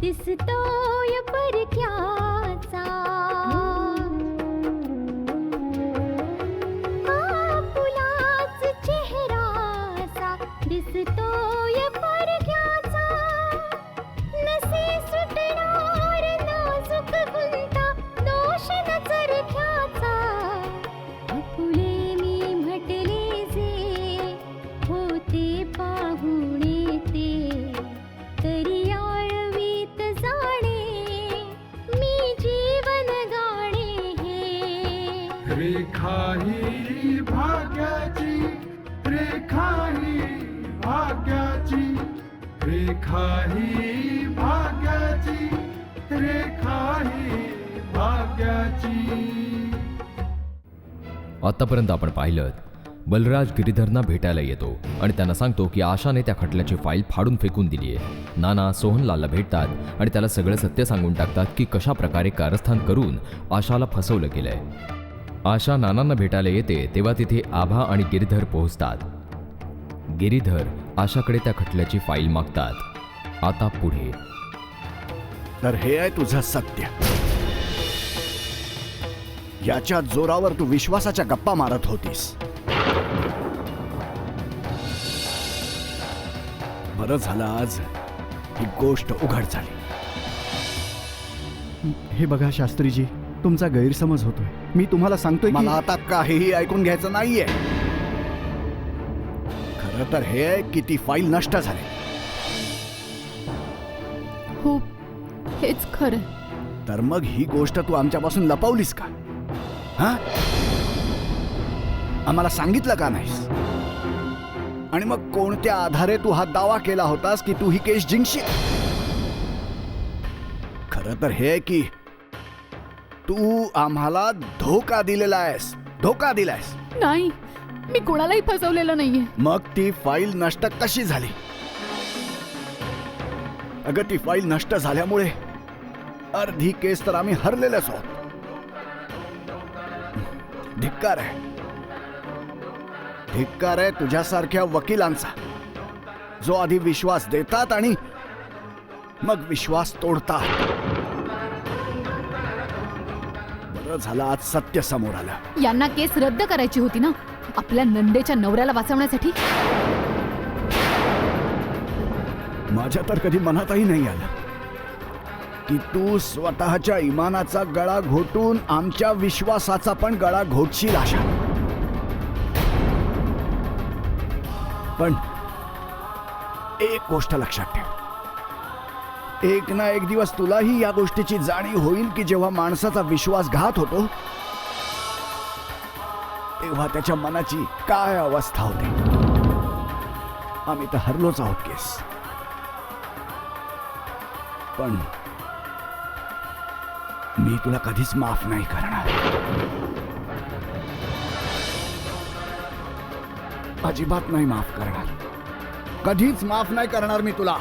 दिसतोय परक्याचा फुलाच चेहराचा दिसतोय परक्याचा नसे सुटणार नाजूक गुंता दोष न चरख्याचा फुले मी म्हटले जे होते पाहुणे ते तरी रेखा ही भाग्याची, रेखा ही भाग्याची, रेखा ही भाग्याची, रेखा ही भाग्याची. आतापर्यंत आपण पाहिलं बलराज गिरीधरना भेटायला येतो आणि त्यांना सांगतो की आशाने त्या खटल्याची फाईल फाडून फेकून दिली आहे. नाना सोहनलालला भेटतात आणि त्याला सगळं सत्य सांगून टाकतात की कशा प्रकारे कारस्थान करून आशाला फसवलं गेलंय. आशा नानांना भेटायला येते तेव्हा तिथे आभा आणि गिरीधर पोहोचतात. गिरीधर आशाकडे त्या खटल्याची फाईल मागतात. आता पुढे तर हे आहे तुझं सत्य. याच्या जोरावर तू विश्वासाच्या गप्पा मारत होतीस. बरं झालं आज ही गोष्ट उघड झाली. हे बघा शास्त्रीजी, तुमचा गैरसमज होतोय. मी तुम्हाला सांगतोय मला आता काहीही ऐकून घ्यायचं नाहीये. खरं तर हे आहे की ती फाईल नष्ट झाली. हो, हेच खरं. तर मग ही गोष्ट तू आमच्यापासून लपवलीस का? हा, आम्हाला सांगितलं का नाहीस? आणि मग कोणत्या आधारे तू हा दावा केला होतास की तू ही केस जिंकशील? खरं तर हे की तू आम्हाला धोका दिलेला आहेस. धोका दिलायस. नाही, मी कोणालाही फसवलेलं नाहीये. मग ती फाईल नष्ट कशी झाली? अगं, ती फाईल नष्ट झाल्यामुळे अर्धी केस तर आम्ही हरलेलोच आहोत. धिक्कार आहे, धिक्कार आहे तुझ्यासारख्या वकिलांचा, जो आधी विश्वास देतात आणि मग विश्वास तोडतात. बरं झालं आज सत्य समोर आलं. यांना केस रद्द करायची होती ना, आपल्या नंदेच्या नवऱ्याला वाचवण्यासाठी. माझ्या तर कधी मनातही नाही आलं की तू स्वतःच्या इमानाचा गळा घोटून आमच्या विश्वासाचा पण गळा घोटशील. आशा, पण एक गोष्ट लक्षात ठेव. एक ना एक दिवस तुलाही या गोष्टीची जाणीव होईल की जेव्हा माणसाचा विश्वासघात होतो तेव्हा त्याच्या मनाची काय अवस्था होते. आम्ही तर हरलोच आहोत केस, पण मी तुला कधीच माफ नाही करणार. अजिबात नाही माफ करणार. कधीच माफ नाही करणार मी तुला.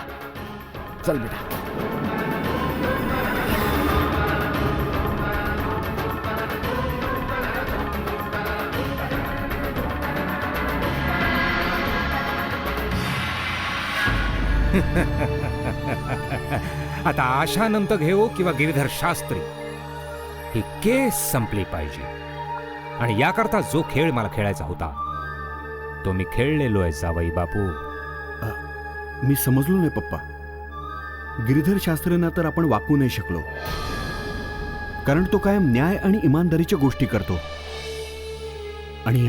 चल बेटा. आता आशानंत घेऊ किंवा गिरीधर शास्त्री, ही केस संपली पाहिजे. आणि याकरता जो खेळ मला खेळायचा होता तो मी खेळलेलो आहे जावई बापू. मी समजलो नाही पप्पा. गिरीधर शास्त्रींना तर आपण वाकवू नाही शकलो, कारण तो कायम न्याय आणि इमानदारीच्या गोष्टी करतो. आणि ही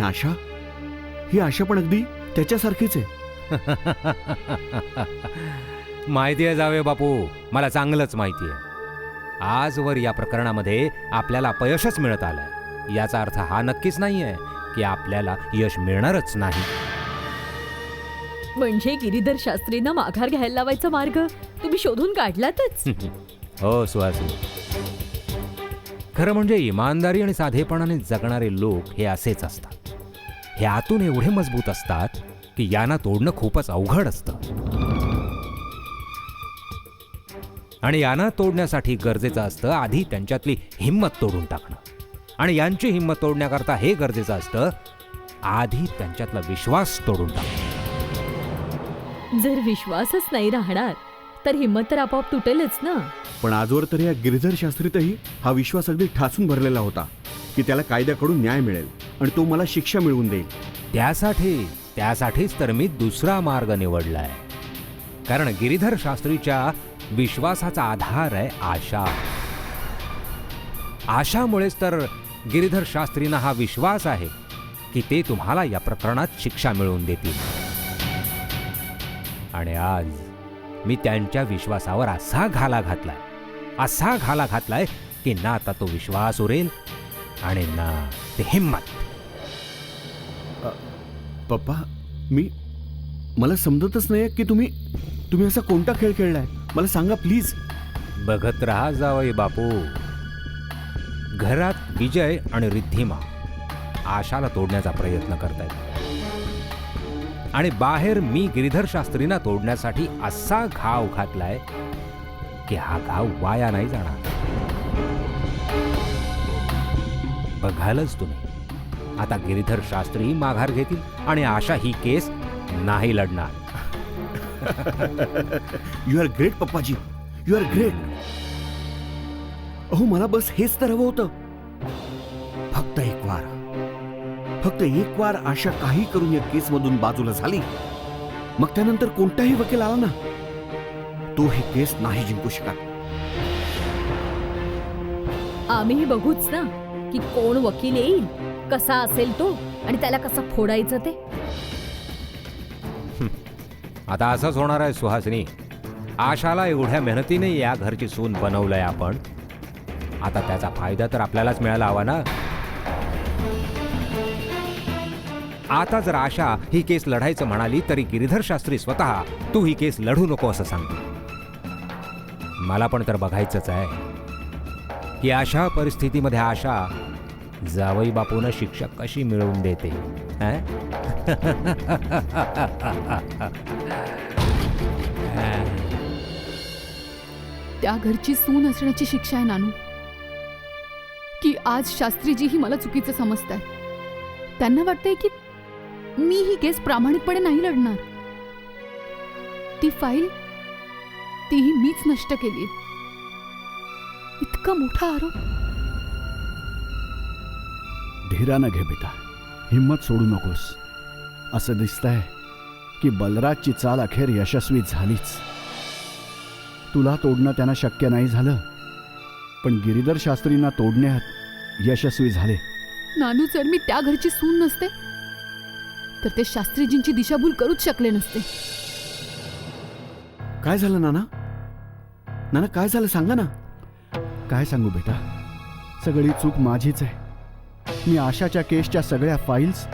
आशा पण अगदी त्याच्यासारखीच आहे. माहिती आहे जावे बापू, मला चांगलंच माहिती आहे. आजवर या प्रकरणामध्ये आपल्याला अपयशच मिळत आलंय. याचा अर्थ हा नक्कीच नाहीये की आपल्याला यश मिळणारच नाही. म्हणजे गिरीधर शास्त्रींना माघार घ्यायला लावायचा मार्ग तुम्ही शोधून काढलातच. हो सुहासिनी, खरं म्हणजे इमानदारी आणि साधेपणाने जगणारे लोक हे असेच असतात. हे आतून एवढे मजबूत असतात की यांना तोडणं खूपच अवघड असतं. आणि यांना तोडण्यासाठी गरजेचं असतं आधी त्यांच्यातली हिंमत तोडून टाकणं. आणि यांची हिंमत तोडण्याकरता हे गरजेचं असतं आधी त्यांच्यातला विश्वास तोडून टाकणं. जर विश्वासच नाही राहणार तर हिंमत तर आपोआप तुटेलच ना. पण आजवर तर या गिरीधर शास्त्रीतही हा विश्वास अगदी ठासून भरलेला होता की त्याला कायद्याकडून न्याय मिळेल आणि तो मला शिक्षा मिळवून देईल. त्यासाठीच तर मी दुसरा मार्ग निवडलाय. कारण गिरीधर शास्त्रीच्या विश्वासाचा आधार आहे आशा. आशामुळेच तर गिरीधर शास्त्रींना हा विश्वास आहे की ते तुम्हाला या प्रकरणात शिक्षा मिळवून देतील. आणि आज मी त्यांच्या विश्वासावर असा घाला घातलाय की ना आता तो विश्वास उरेल आणि ना ते हिंमत. पप्पा, मला समजतच नाही की तुम्ही असा कोणता खेळ खेळलाय. मला सांगा प्लीज. बघत राहा जावई बापू. घरात विजय आणि रिद्धिमा आशाला तोडण्याचा प्रयत्न करतायत आणि बाहेर मी गिरीधर शास्त्रींना तोडण्यासाठी असा घाव घातलाय की हा घाव वाया नाही जाणार. बघालच तुम्ही. आता गिरीधर शास्त्री माघार घेतील आणि आशा ही केस नाही लढणार. यू आर ग्रेट पप्पाजी, यू आर ग्रेट. अहो, मला बस हेच तर हवं होतं. फक्त एक वार आशा काही करून या केसमधून बाजूला झाली, मग त्यानंतर कोणताही वकील आला ना, तो ही केस नाही जिंकू शकत. आम्हीही बघूच ना की कोण वकील येईल, कसा असेल तो आणि त्याला कसं फोडायचं ते. आता असंच होणार आहे सुहासिनी. आशाला एवढ्या मेहनतीने या घरची सून बनवलंय आपण. आता त्याचा फायदा तर आपल्यालाच मिळायला हवा ना. आता जर आशा ही केस लढायचं म्हणाली तरी गिरीधर शास्त्री स्वतः तू ही केस लढू नको असं सांगतो. मला पण तर बघायचंच आहे की अशा परिस्थितीमध्ये आशा जावई बापून शिक्षा कशी मिळवून देते. त्या घरची सून असण्याची शिक्षा आहे नानू, की आज शास्त्रीजी ही मला चुकीचं समजतात. त्यांना वाटतंय की मी ही केस प्रामाणिकपणे नाही लढणार. ती फाईल तीही मीच नष्ट केली. इतका मोठा आरोप. धीरानं घे बेटा, हिम्मत सोडू नकोस. असं दिसतंय की बलराजची चाल अखेर यशस्वी झालीच. तुला तोडणं त्यांना शक्य नाही झालं, पण गिरीधर शास्त्रींना तोडण्यात यशस्वी झाले. नानू, जर मी त्या घरची सून नसते तर ते शास्त्रीजींची दिशाभूल करूच शकले नसते. काय झालं नाना? काय झालं सांगा ना. काय सांगू बेटा, सगळी चूक माझीच आहे. मी आशाच्या केसच्या सगळ्या फाईल्स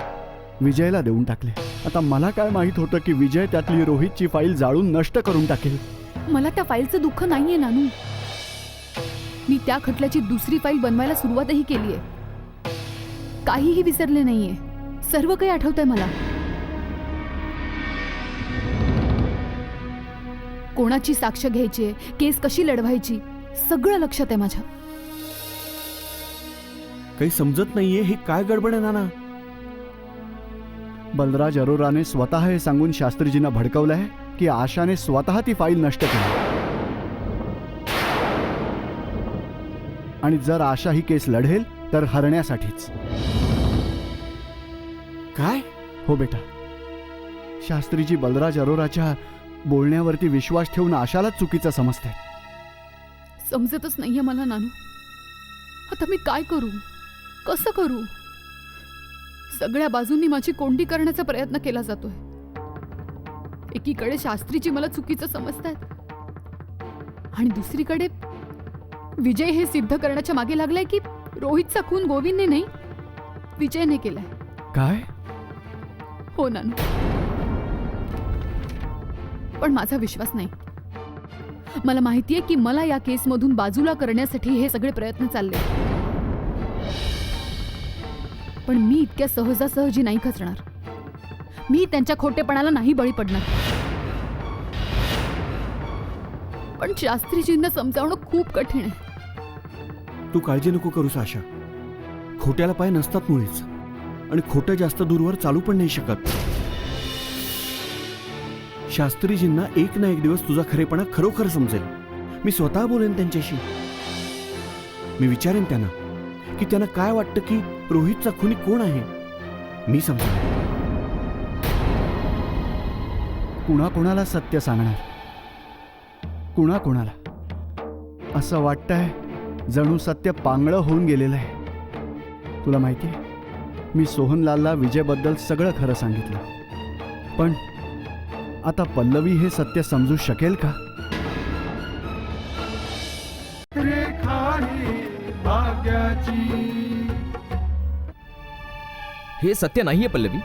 विजयला देऊन टाकले. आता मला काय माहित होतं की विजय त्यातली रोहितची फाईल जाळून नष्ट करून टाकेल. मला त्या फाईलचं दुःख नाहीये नानू. मी त्या खटल्याची दुसरी फाईल बनवायला सुरुवातही केली आहे. काहीही विसरले नाहीये. सर्व काही आठवतंय मला. कोणाची साक्ष घ्यायची, केस कशी लढवायची, सगळं लक्षात आहे माझ्या. काही समजत नाहीये, ही काय गडबड आहे नाना? बलराज अरोराने स्वतः हे सांगून शास्त्रीजींना भडकवलंय की आशाने स्वतः ती फाईल नष्ट केली. आणि जर आशा ही केस लढेल तर हरण्यासाठीच. काय? हो बेटा, शास्त्रीजी बलराज अरोराच्या बोलण्यावरती विश्वास ठेवून आशालाच चुकीचं समजतात. समजतच नाहीये मला नानू. आता मी काय करू, कसं करू? सगळ्या बाजूंनी माझी कोंडी करण्याचा प्रयत्न केला जातोय. एकीकडे शास्त्रीजी मला चुकीचं समजतायत आणि दुसरीकडे विजय हे सिद्ध करण्याच्या मागे लागलाय की रोहितचा खून गोविंदने नाही, विजयने केलाय. काय? हो नानू, पण माझा विश्वास नाही. मला माहितीये की मला या केसमधून बाजूला करण्यासाठी हे सगळे प्रयत्न चालले, पण मी इतक्या सहजासहजी नाही खचणार. मी त्यांच्या खोटेपणाला नाही बळी पडणार. पण शास्त्रीजींना समजावणं खूप कठीण आहे. तू काळजी नको करूस आशा. खोट्याला पाय नसतात मुळीच, आणि खोटं जास्त दूरवर चालू पण नाही शकत. शास्त्रीजींना एक ना एक दिवस तुझा खरेपणा खरोखर समजेल. मी स्वतः बोलेन त्यांच्याशी. मी विचारेन त्यांना की त्यांना काय वाटतं की रोहितचा खुनी कोण आहे. मी समजेन. कुणाकुणाला सत्य सांगणार, कुणाकुणाला? असं वाटतंय जणू सत्य पांगळं होऊन गेलेलं आहे. तुला माहिती आहे, मी सोहनलालला विजयबद्दल सगळं खरं सांगितलं, पण आता पल्लवी हे सत्य समजू शकेल का? रेखा ही भाग्याची. हे सत्य नाहीये पल्लवी,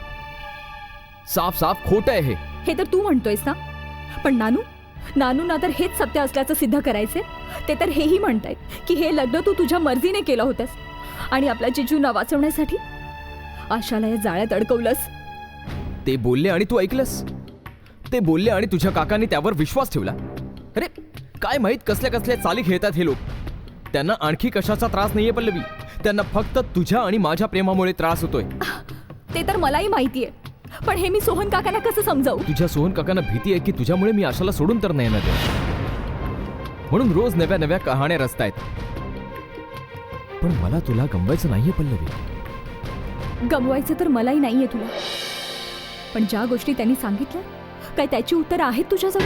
साफ साफ खोटं आहे हे. हे तर तू म्हणतोयस ना, पण नानूंना तर हेच सत्य असल्याचं सिद्ध करायचे. ते तर हेही म्हणतायत की हे लग्न तू तुझ्या मर्जीने केलं होतंस आणि आपल्या जिजूंना वाचवण्यासाठी आशाला या जाळ्यात अडकवलंस. ते बोलले आणि तू ऐकलंस. ते बोलले आणि तुझ्या काकांनी त्यावर विश्वास ठेवला. अरे काय माहित कसल्या कसल्या चाली खेळतात हे लोक. त्यांना आणखी कशाचा त्रास नाहीये पल्लवी, त्यांना फक्त तुझ्या आणि माझ्या प्रेमामुळे त्रास होतोय. ते तर मलाही माहितीये, पण हे मी सोहन काकांना कसं समजावू? तुझ्या सोहन काकांना भीती आहे की तुझ्यामुळे मी आशाला सोडून तर नाही येणार, म्हणून रोज नव्या नव्या कहाण्या रचतायत. पण मला तुला गमवायचं नाहीये पल्लवी. गमवायचं तर मलाही नाहीये तुला, पण ज्या गोष्टी त्यांनी सांगितल्या काय त्याची उत्तरं आहेत तुझ्याजवळ?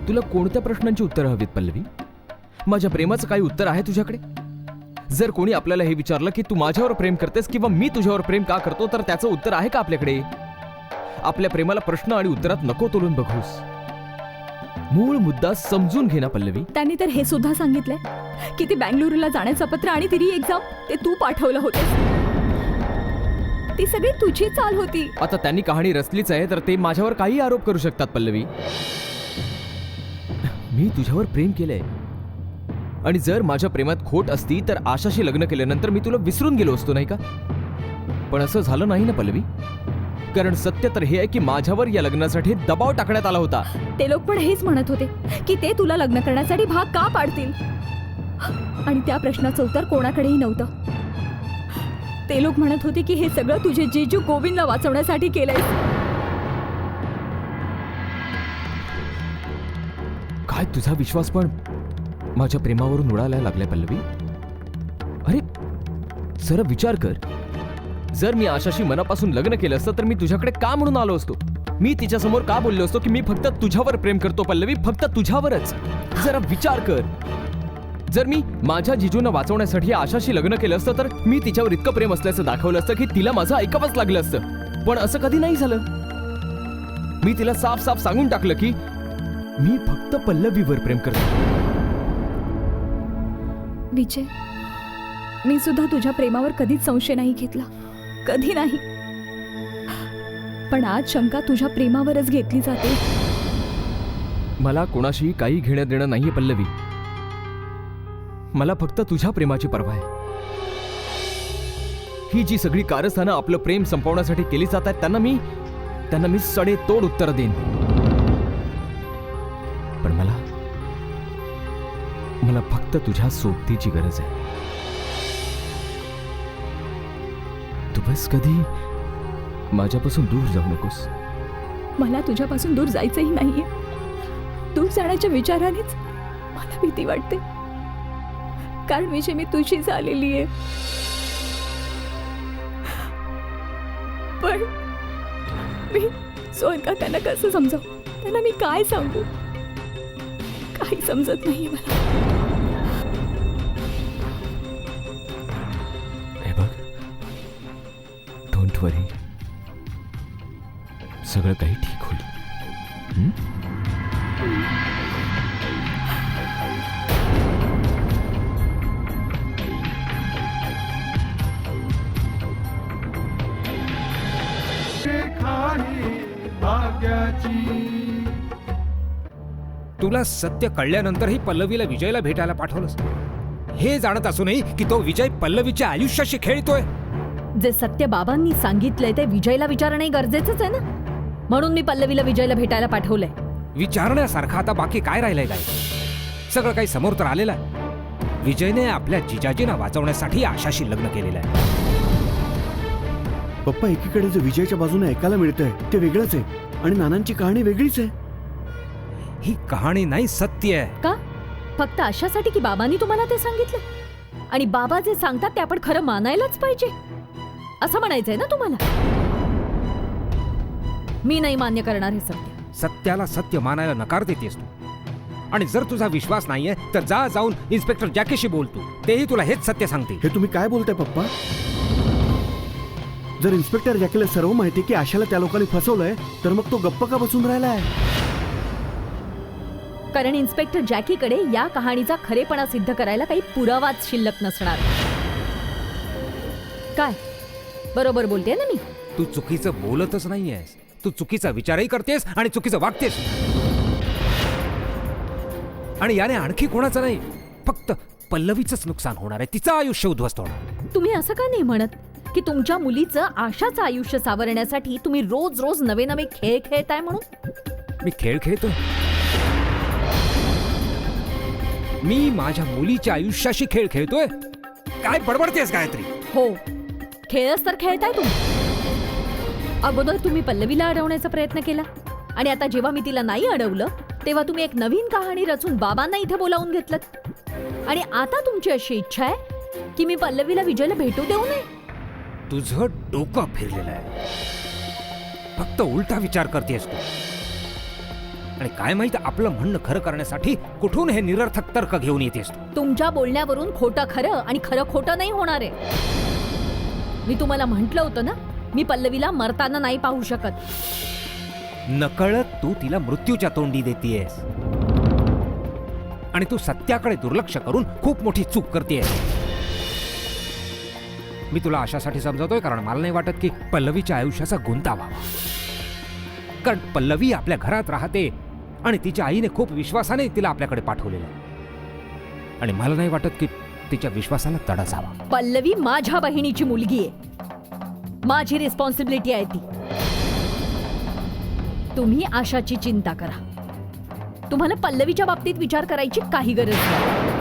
तुला कोणत्या प्रश्नांची उत्तरं हवीत पल्लवी? माझ्या प्रेमाचं काही उत्तर आहे तुझ्याकडे? जर कोणी आपल्याला हे विचारलं की तू माझ्यावर प्रेम करतेस किंवा मी तुझ्यावर प्रेम का करतो, तर त्याचं उत्तर आहे का आपल्याकडे? आपल्या प्रेमाला प्रश्न आणि उत्तरात नको तोलून बघूस. मूळ मुद्दा समजून घे ना पल्लवी. त्यांनी तर हे सुद्धा सांगितलंय की ते बँगळुरूला जाण्याचं पत्र आणि ती एक्झाम ते तू पाठवलं होतेस. ती सगळी तुझी चाल होती. आता त्यांनी कहाणी रचलीच आहे तर ते माझ्यावर काही आरोप करू शकतात पल्लवी. मी तुझ्यावर प्रेम केलंय आणि जर माझ्या प्रेमात खोट असती तर आशाशी लग्न केल्यानंतर मी तुला विसरून गेलो असतो, नाही का? पण असं झालं नाही ना पल्लवी, कारण सत्य तर हे आहे की माझ्यावर या लग्नासाठी दबाव टाकण्यात आला होता. ते लोक पण हेच म्हणत होते की ते तुला लग्न करण्यासाठी भाग का पाडतील, आणि त्या प्रश्नाचं उत्तर कोणाकडेही नव्हतं. ते लोक म्हणत होते की हे सगळं तुझे जीजू गोविंदला वाचवण्यासाठी केलंय. काय तुझा विश्वास पण माझ्या प्रेमावरून उडायला लागलाय पल्लवी? अरे जरा विचार कर, जर मी आशाशी मनापासून लग्न केलं असतं तर मी तुझ्याकडे का म्हणून आलो असतो? मी तिच्या समोर का बोललो असतो की मी फक्त तुझ्यावर प्रेम करतो पल्लवी, फक्त तुझ्यावरच? जरा विचार कर, जर मी माझ्या जिजूंना वाचवण्यासाठी आशाशी लग्न केलं असतं तर मी तिच्यावर इतकं प्रेम असल्याचं दाखवलं असतं की तिला माझं ऐकावंच लागलं असतं. पण असं कधी नाही झालं. मी तिला साफ साफ सांगून टाकलं की मी फक्त पल्लवीवर प्रेम करतो. विजय, मी सुद्धा तुझ्या प्रेमावर कधीच संशय नाही घेतला, कधी नाही. पण आज शंका तुझ्या प्रेमावरच घेतली जाते. मला कोणाशी काही घेणं देणं नाहीये पल्लवी, मला फक्त तुझ्या प्रेमाची पर्वा आहे. ही जी सगळी कारस्थानं आपलं प्रेम संपवण्यासाठी केली जात आहेत त्यांना मी सडेतोड उत्तर देईन. पण मला फक्त तुझ्या सोबतीची गरज आहे. तू बस कधी माझ्यापासून दूर जाऊ नकोस. मला तुझ्यापासून दूर जायचंही नाहीये. दूर जाण्याच्या विचारानेच मला भीती वाटते, कारण विजय मी तुझी झालेली आहे. पण मी सोहन काकांना कसं समजावू? त्यांना मी काय सांगू? काही समजत नाहीये मला. सगळं काही ठीक होईल. हं? रेखा ही भाग्याची. तुला सत्य कळल्यानंतरही पल्लवीला विजयला भेटायला पाठवलंस, हे जाणत असूनही की तो विजय पल्लवीच्या आयुष्याशी खेळतोय. जे सत्य बाबांनी सांगितलंय ते विजयला विचारणं गरजेचंच आहे ना. म्हणून मी पल्लवीला विजयला भेटायला पाठवलंय. विचारण्यासारखं आता बाकी काय राहिलंय काय? सगळं काही समोर तर आलेलं आहे. विजयने आपल्या जिजाजींना वाचवण्यासाठी आशाशी लग्न केलेलं आहे. पप्पा, एकीकडे जे विजयच्या बाजूने ऐकायला मिळतंय ते वेगळंच आहे आणि नानांची कहाणी वेगळीच आहे. ही कहाणी नाही, सत्य आहे. का? फक्त अशासाठी की बाबांनी तुम्हाला ते सांगितलं आणि बाबा जे सांगतात ते आपण खरं मानायलाच पाहिजे असं म्हणायचंय ना तुम्हाला? मी नाही मान्य करणार हे सत्य. सत्याला सत्य मानायला नकार देतेस तू. आणि जर तुझा विश्वास नाहीये तर जाऊन इन्स्पेक्टर जॅकीशी बोल तू. तेही तुला हेच सत्य सांगते. हे तुम्ही काय बोलताय पप्पा? जर इन्स्पेक्टर जॅकीला सर्व माहिती की आशाला त्या लोकांनी फसवलंय तर मग तो गप्प का बसून राहिलाय? कारण इन्स्पेक्टर जॅकीकडे या कहाणीचा खरेपणा सिद्ध करायला काही पुरावाच शिल्लक नसणार. काय बरोबर बोलते ना मी? तू चुकीचं बोलतच नाहीयेस, तू चुकीचा विचारही करतेस आणि चुकीचं वागतेस. आणि याने आणखी कोणाचं नाही, फक्त पल्लवीचंच नुकसान होणार आहे. तिचं आयुष्य उद्ध्वस्त होणार. तुम्ही असं का नाही म्हणत की तुमच्या मुलीचं आशाचं आयुष्य सावरण्यासाठी तुम्ही रोज रोज नवे नवे खेळ खेळताय म्हणून? मी खेळ खेळतोय? मी माझ्या मुलीच्या आयुष्याशी खेळ खेळतोय? काय बडबडतेस गायत्री? हो, खेळच तर खेळताय तुम्ही. अगोदर तुम्ही पल्लवीला अडवण्याचा प्रयत्न केला आणि आता जेव्हा मी तिला नाही अडवलं तेव्हा तुम्ही एक नवीन कहाणी रचून बाबांना इथे बोलावून घेतलं. आणि आता तुमची अशी इच्छा आहे की मी पल्लवीला विजयला भेटू देऊ नये. तुझं डोकं फिरलेलं आहे. फक्त उलटा विचार करतेस तू. आणि काय माहित आपलं म्हणणं खरं करण्यासाठी कुठून हे निरर्थक तर्क घेऊन येतेस तू. तुमच्या बोलण्यावरून खोटं खरं आणि खरं खोटं नाही होणार आहे. मी तुम्हाला म्हटलं होतं ना, मी पल्लवीला मरताना नाही पाहू शकत. नकळत तू तिला मृत्यूच्या तोंडी देतेयस आणि तू सत्याकडे दुर्लक्ष करून खूप मोठी चूक करतेयस. मी तुला अशासाठी समजवतोय कारण मला नाही वाटत की पल्लवीच्या आयुष्याचा गुंता व्हावा. कारण पल्लवी आपल्या घरात राहते आणि तिच्या आईने खूप विश्वासाने तिला आपल्याकडे पाठवलेलं आहे. आणि मला नाही वाटत की तिच्या विश्वासाला तडा जावा. पल्लवी माझ्या बहिणीची मुलगी आहे, माझी रिस्पॉन्सिबिलिटी आहे ती. तुम्ही आशाची चिंता करा. तुम्हाला पल्लवीच्या बाबतीत विचार करायची काही गरज नाही.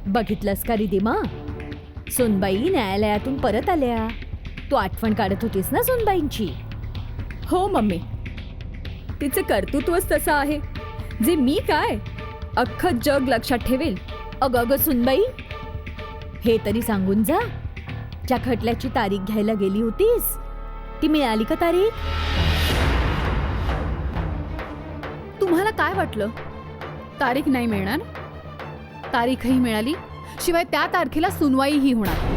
बघितलंस का रिधिमा? सुनबाई न्यायालयातून परत आल्या. तू आठवण काढत होतीस ना सुनबाईंची? हो मम्मी, तिचे कर्तृत्वच तसं आहे जे मी काय अख्खं जग लक्षात ठेवेल. अगं अगं सुनबाई, हे तरी सांगून जा, ज्या खटल्याची तारीख घ्यायला गेली होतीस ती मिळाली का तारीख? तुम्हाला काय वाटलं तारीख नाही मिळणार? तारीखही मिळाली, शिवाय त्या तारखेला सुनवाईही होणार.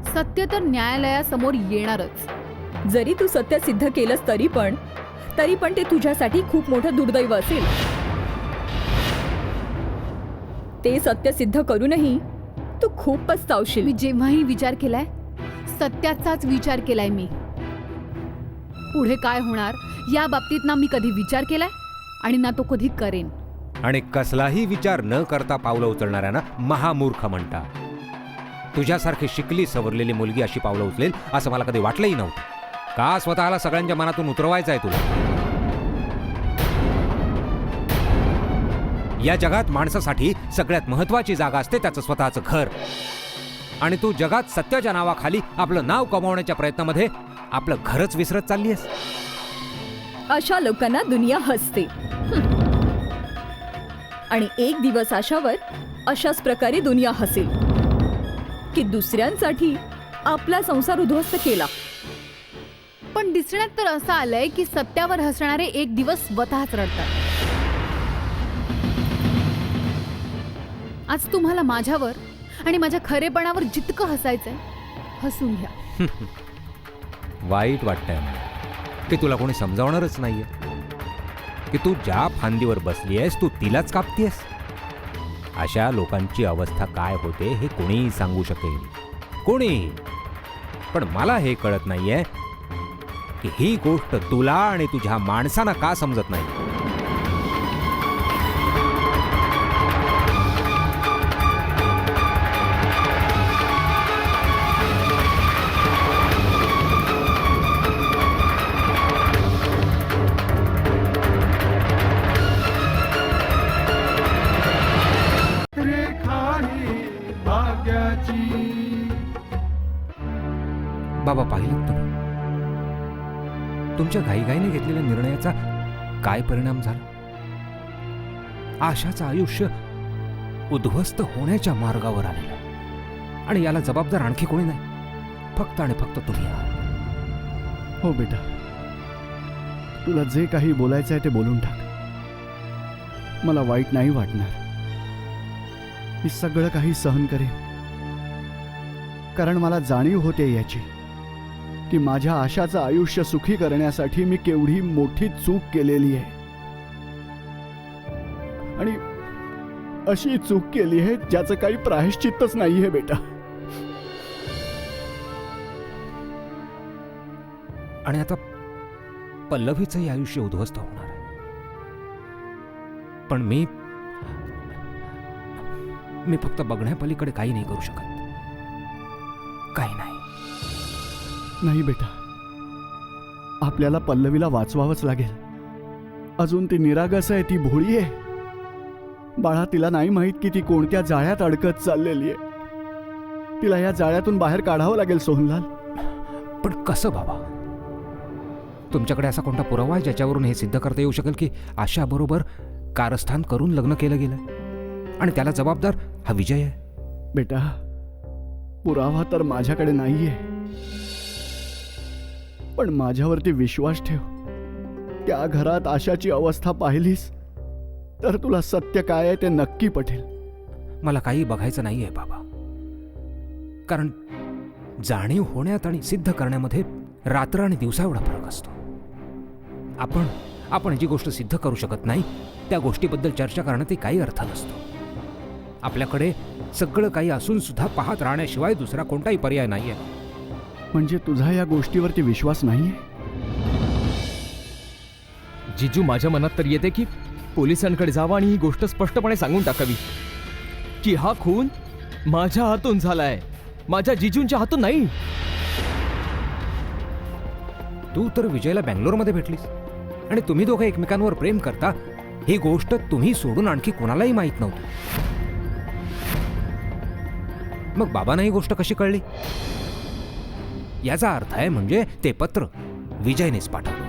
सत्य तर न्यायालयासमोर येणारच. जरी तू सत्य सिद्ध केलंस तरी पण ते तुझ्यासाठी खूप मोठं दुर्दैव असेल. ते सत्य सिद्ध करूनही तू खूप पछतावशील. मी जेव्हाही विचार केलाय सत्याचाच विचार केलाय. मी पुढे काय होणार या बाबतीत ना मी कधी विचार केलाय आणि ना तो कधी करेन. आणि कसलाही विचार न करता पावलं उचलणाऱ्यांना महामूर्ख म्हणतात. तुझ्यासारखी शिकली सवरलेली मुलगी अशी पावलं उचलेल असं मला कधी वाटलंही नव्हतं. का स्वतःला सगळ्यांच्या मनातून उतरवायचं आहे तुला? या जगात माणसासाठी सगळ्यात महत्वाची जागा असते त्याचं स्वतःचं घर. आणि तू जगात सत्याच्या नावाखाली आपलं नाव कमावण्याच्या प्रयत्नामध्ये आपलं घरच विसरत चालली आहेस. अशा लोकांना दुनिया हसते. आणि एक दिवस अशावर अशाच प्रकारे दुनिया हसेल की दुसऱ्यांसाठी आपला संसार उद्ध्वस्त केला. पण दिसण्यात तर असं आलंय की सत्यावर हसणारे एक दिवस स्वतःच रडतात. आज तुम्हाला माझ्यावर आणि माझ्या खरेपणावर जितकं हसायचंय हसून घ्या. वाईट वाटतंय मला की तुला कोणी समजावणारच नाहीये की तू ज्या फांदीवर बसली आहेस तू तिलाच कापतीयस. अशा लोकांची अवस्था काय होते हे कोणीही सांगू शकेल, कोणीही. पण मला हे कळत नाहीये की ही गोष्ट तुला आणि तुझ्या माणसांना का समजत नाही. रेखा ही भाग्याची. बाबा, पाहिलं तुम्ही तुमच्या घाईघाईने घेतलेल्या निर्णयाचा काय परिणाम झाला. आशाचं आयुष्य उद्ध्वस्त होण्याच्या मार्गावर आलेलं आणि याला जबाबदार आणखी कोणी नाही, फक्त आणि फक्त तुम्ही आहात. हो बेटा, तुला जे काही बोलायचं आहे ते बोलून टाक. मला वाईट नाही वाटणार. मी सगळं काही सहन करेन, कारण मला जाणीव होते याची की माझ्या आशाचं आयुष्य सुखी करण्यासाठी मी केवढी मोठी चूक केलेली आहे. आणि अशी चूक केली आहे ज्याचं काही प्रायश्चित्तच नाहीये बेटा. आणि आता पल्लवीचंही आयुष्य उद्ध्वस्त होणार आहे. पण मी फक्त बघण्यापलीकडे काही नाही करू शकत. काही नाही. नाही बेटा, आपल्याला पल्लवीला वाचवावंच लागेल. अजून ती निरागस आहे, ती भोळी आहे. बाळा, तिला नाही माहित की ती कोणत्या जाळ्यात अडकत चाललेली आहे. तिला या जाळ्यातून बाहेर काढावं लागेल सोहनलाल. पण कसं बाबा? तुमच्याकडे असा कोणता पुरावा आहे ज्याच्यावरून हे सिद्ध करता येऊ शकेल की आशाबरोबर कारस्थान करून लग्न केलं गेलं आणि त्याला जबाबदार हा विजय आहे? बेटा, पुरावा तर माझ्याकडे नाहीये, पण माझ्यावरती विश्वास ठेव. त्या घरात आशाची अवस्था पाहिलीस तर तुला सत्य काय आहे ते नक्की पटेल. मला काही बघायचं नाहीये बाबा, कारण जाणीव होण्यात आणि सिद्ध करण्यामध्ये रात्र आणि दिवसा एवढा फरक असतो. आपण जी गोष्ट सिद्ध करू शकत नाही त्या गोष्टीबद्दल चर्चा करण्यात काही अर्थ नसतो. आपल्याकडे सगळं काही असून सुद्धा पाहत राहण्याशिवाय दुसरा कोणताही पर्याय नाहीये. म्हणजे तुझा या गोष्टीवरती विश्वास नाहीये? जिजू, माझ्या मनात तर येते की पोलिसांकडे जावं आणि ही गोष्ट स्पष्टपणे सांगून टाकावी की हा खून माझ्या हातून झालाय, माझ्या जिजूंच्या हातून नाही. तू तर विजयला बँगलोरमध्ये भेटलीस आणि तुम्ही दोघं एकमेकांवर प्रेम करता ही गोष्ट तुम्ही सोडून आणखी कोणालाही माहीत नव्हती. मग बाबांना ही गोष्ट कशी कळली? याचा अर्थ आहे म्हणजे ते पत्र विजयनेच पाठवलं.